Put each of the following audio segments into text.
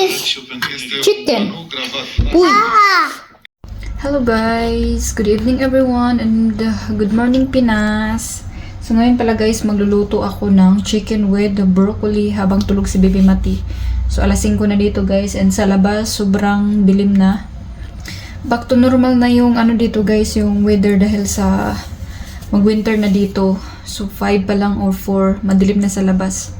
Chicken. Uy. Hello guys, good evening everyone and good morning Pinas. So ngayon pala guys, magluluto ako ng chicken with broccoli habang tulog si Baby Mati. So alas 5 na dito guys, and sa labas sobrang dilim na. Back to normal na yung ano dito guys, yung weather dahil sa mag-winter na dito. So 5 pa lang or 4, madilim na sa labas.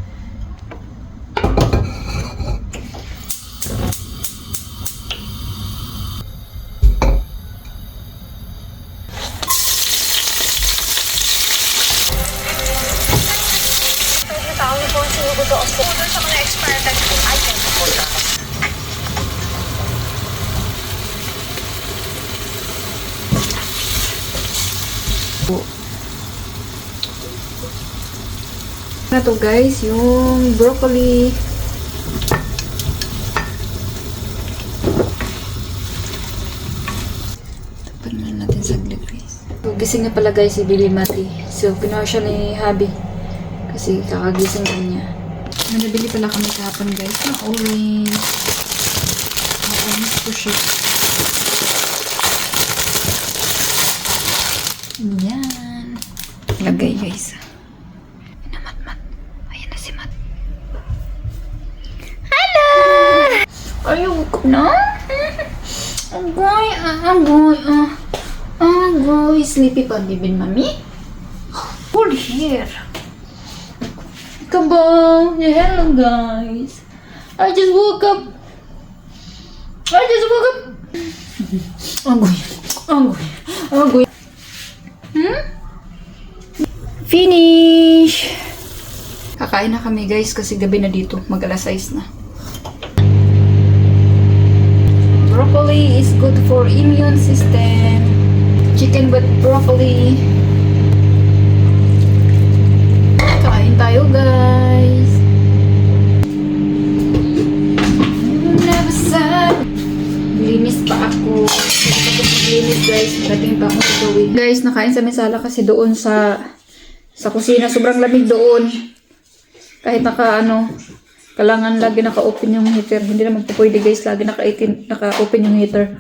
Sa mga expired items po sa Na to guys, yung broccoli. Tapan na natin saglit guys. So, gising na pala guys si Baby Mati. So pinuha siya ni Habi kasi kakagising ka niya. Nabili pala kami kahapon guys na orange. Orange po siya. Yan. Lagay guys. Mat. Ayan na si Mat. Hello! Are you woke up now? Agoy. Sleepy pa, baby mami? Good here. Kabow! Yeah, hello guys. I just woke up. Agoy. Finish! Kakain na kami guys kasi gabi na dito. Mag-alas 6 na. Broccoli is good for immune system. Chicken with broccoli. Kain tayo guys. Never said. Linis pa ako. Linis guys. Marating pa ako sa gawin. Guys, nakain sa mesala kasi doon sa kusina. Sobrang lamig doon. Kahit kailangan lagi naka-open yung heater. Hindi naman po pwede guys. Lagi naka-open yung heater.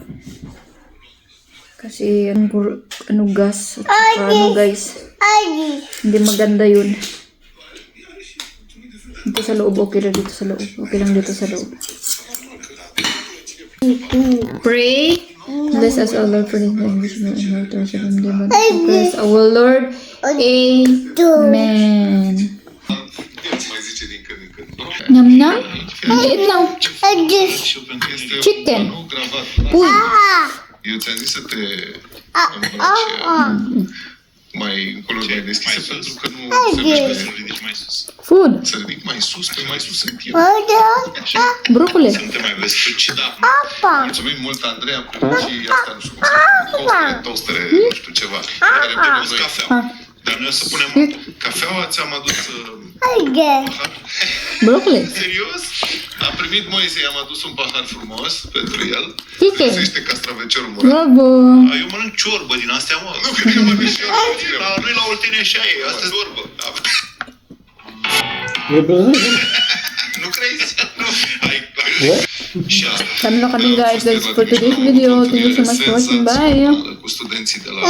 Kasi gas. At saka guys. Hindi maganda yun. Dito sa loob. Okay lang dito sa loob. Okay lang dito sa loob. Pray. Bless us, O Lord, for the language and inheritance of the demon. Praise our Lord. Amen. Nyam. Eat lang. Chicken. Uy. Eu ți-am zis să te îmbraci mai încolo mai deschisă pentru că nu se mișcă să ridici mai sus. Food. Să ridic mai sus, că mai sus sunt eu. Așa? Broccoli. Să nu te mai vezi și da. Mulțumim mult, Andreea, cu și asta, nu știu cum se numește, toastere, nu știu ceva. Care punem noi cafea. Dar noi o să punem cafeaua, ți-am adus pahar. Broccoli. Serios? Am primit Moise, i-am adus un pahar frumos pentru el. Chicken. Lipsește castravecerul murat. Bravo. Eu mănânc ciorbă din astea, mă. Nu cred că mănânc și eu. Nu-i la Oltenia și aia, asta e ciorbă. Nu crezi? Nu. Și asta. Kami na kami guys. That's for today's video. Thank you so much for watching. Bye. Cu studenții de la